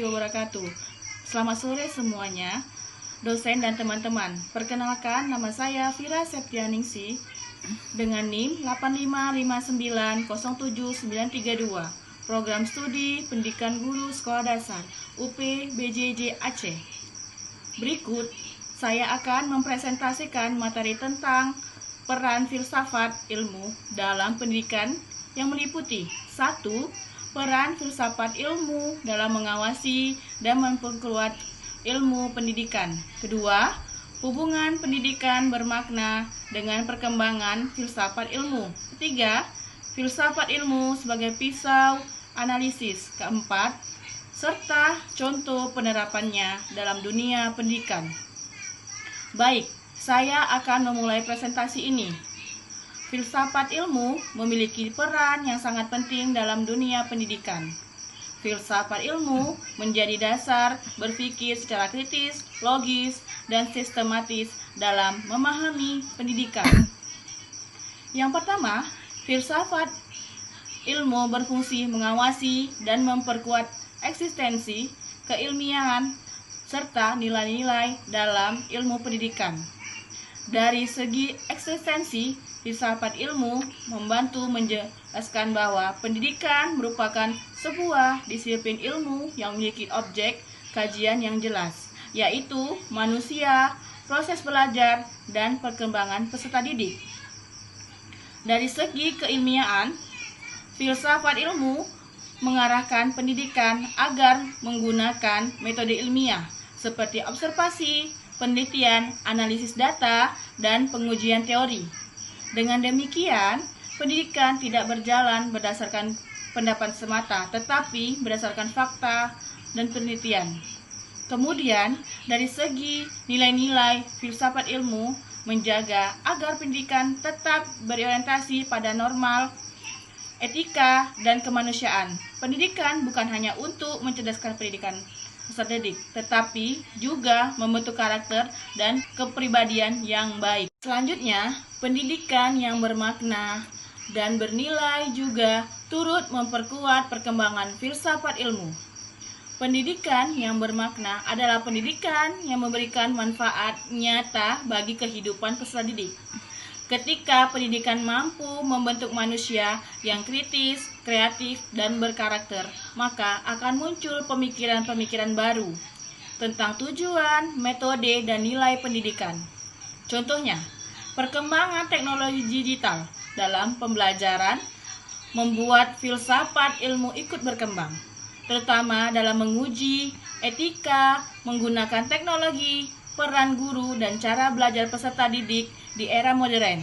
wabarakatuh. Selamat sore semuanya, dosen dan teman-teman. Perkenalkan, nama saya Vira Septianingsih dengan NIM 855907932, Program Studi Pendidikan Guru Sekolah Dasar UP BJJ Aceh. Berikut, saya akan mempresentasikan materi tentang peran filsafat ilmu dalam pendidikan yang meliputi 1. Peran filsafat ilmu dalam mengawasi dan memperkuat ilmu pendidikan. 2. Hubungan pendidikan bermakna dengan perkembangan filsafat ilmu. 3. Filsafat ilmu sebagai pisau analisis. 4. Serta contoh penerapannya dalam dunia pendidikan. Baik, saya akan memulai presentasi ini. Filsafat ilmu memiliki peran yang sangat penting dalam dunia pendidikan. Filsafat ilmu menjadi dasar berpikir secara kritis, logis, dan sistematis dalam memahami pendidikan. Yang pertama, filsafat ilmu berfungsi mengawasi dan memperkuat eksistensi, keilmiahan, serta nilai-nilai dalam ilmu pendidikan. Dari segi eksistensi, filsafat ilmu membantu menjelaskan bahwa pendidikan merupakan sebuah disiplin ilmu yang memiliki objek kajian yang jelas, yaitu manusia, proses belajar, dan perkembangan peserta didik. Dari segi keilmiahan, filsafat ilmu mengarahkan pendidikan agar menggunakan metode ilmiah seperti observasi, penelitian, analisis data, dan pengujian teori. Dengan demikian, pendidikan tidak berjalan berdasarkan pendapat semata, tetapi berdasarkan fakta dan penelitian. Kemudian, dari segi nilai-nilai, filsafat ilmu menjaga agar pendidikan tetap berorientasi pada normal, etika, dan kemanusiaan. Pendidikan bukan hanya untuk mencerdaskan pendidikan peserta didik, tetapi juga membentuk karakter dan kepribadian yang baik. Selanjutnya, pendidikan yang bermakna dan bernilai juga turut memperkuat perkembangan filsafat ilmu. Pendidikan yang bermakna adalah pendidikan yang memberikan manfaat nyata bagi kehidupan peserta didik. Ketika pendidikan mampu membentuk manusia yang kritis, kreatif, dan berkarakter, maka akan muncul pemikiran-pemikiran baru tentang tujuan, metode, dan nilai pendidikan. Contohnya, perkembangan teknologi digital dalam pembelajaran membuat filsafat ilmu ikut berkembang, terutama dalam menguji etika, menggunakan teknologi, peran guru, dan cara belajar peserta didik di era modern.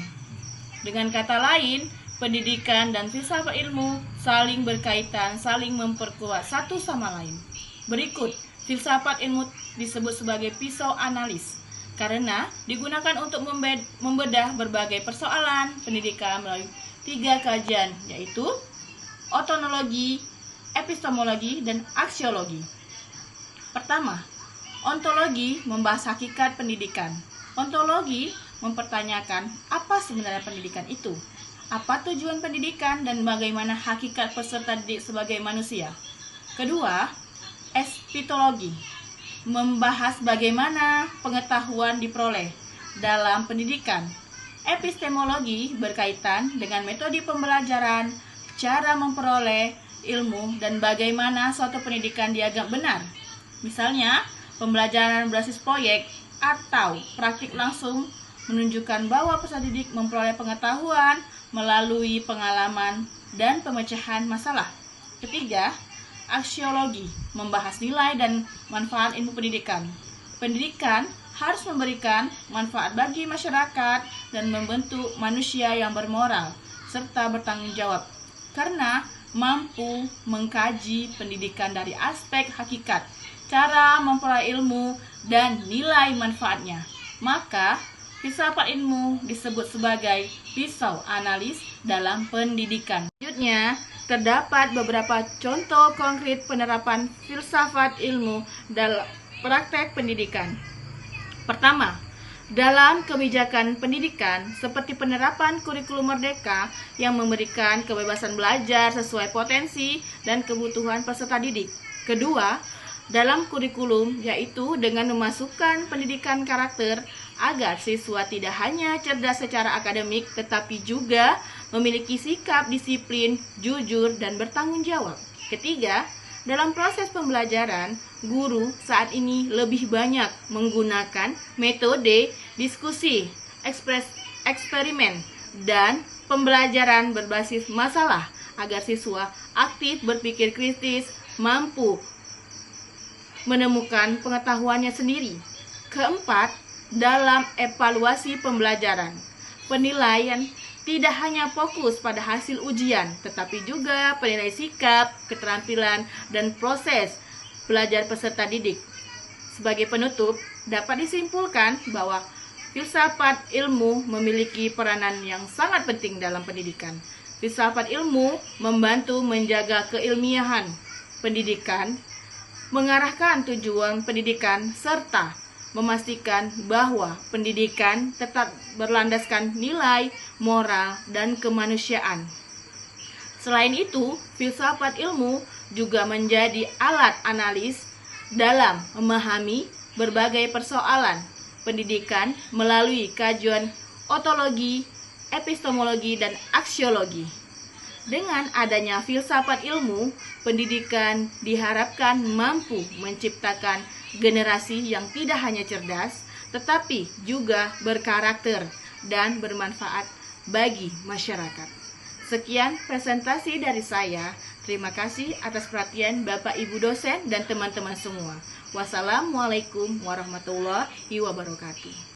Dengan kata lain, pendidikan dan filsafat ilmu saling berkaitan, saling memperkuat satu sama lain. Berikut, filsafat ilmu disebut sebagai pisau analis karena digunakan untuk membedah berbagai persoalan pendidikan melalui 3 kajian, yaitu ontologi, epistemologi, dan aksiologi. Pertama, ontologi membahas hakikat pendidikan. Ontologi mempertanyakan apa sebenarnya pendidikan itu, apa tujuan pendidikan, dan bagaimana hakikat peserta didik sebagai manusia. Kedua, epistemologi membahas bagaimana pengetahuan diperoleh dalam pendidikan. Epistemologi berkaitan dengan metode pembelajaran, cara memperoleh ilmu, dan bagaimana suatu pendidikan dianggap benar. Misalnya, pembelajaran berbasis proyek atau praktik langsung menunjukkan bahwa peserta didik memperoleh pengetahuan melalui pengalaman dan pemecahan masalah. Ketiga, aksiologi membahas nilai dan manfaat ilmu pendidikan. Pendidikan harus memberikan manfaat bagi masyarakat dan membentuk manusia yang bermoral serta bertanggung jawab, karena mampu mengkaji pendidikan dari aspek hakikat, cara memperoleh ilmu, dan nilai manfaatnya. Maka, filsafat ilmu disebut sebagai pisau analis dalam pendidikan. Selanjutnya, terdapat beberapa contoh konkret penerapan filsafat ilmu dalam praktek pendidikan. Pertama, dalam kebijakan pendidikan seperti penerapan kurikulum merdeka yang memberikan kebebasan belajar sesuai potensi dan kebutuhan peserta didik. Kedua, dalam kurikulum, yaitu dengan memasukkan pendidikan karakter agar siswa tidak hanya cerdas secara akademik tetapi juga memiliki sikap disiplin, jujur, dan bertanggung jawab. Ketiga, dalam proses pembelajaran, guru saat ini lebih banyak menggunakan metode diskusi, eksperimen, dan pembelajaran berbasis masalah agar siswa aktif berpikir kritis, mampu menemukan pengetahuannya sendiri. Keempat, dalam evaluasi pembelajaran, penilaian tidak hanya fokus pada hasil ujian, tetapi juga penilai sikap, keterampilan, dan proses belajar peserta didik. Sebagai penutup, dapat disimpulkan bahwa filsafat ilmu memiliki peranan yang sangat penting dalam pendidikan. Filsafat ilmu membantu menjaga keilmiahan pendidikan, mengarahkan tujuan pendidikan, serta memastikan bahwa pendidikan tetap berlandaskan nilai, moral, dan kemanusiaan. Selain itu, filsafat ilmu juga menjadi alat analis dalam memahami berbagai persoalan pendidikan melalui kajian ontologi, epistemologi, dan aksiologi. Dengan adanya filsafat ilmu, pendidikan diharapkan mampu menciptakan generasi yang tidak hanya cerdas, tetapi juga berkarakter dan bermanfaat bagi masyarakat. Sekian presentasi dari saya. Terima kasih atas perhatian Bapak Ibu dosen dan teman-teman semua. Wassalamualaikum warahmatullahi wabarakatuh.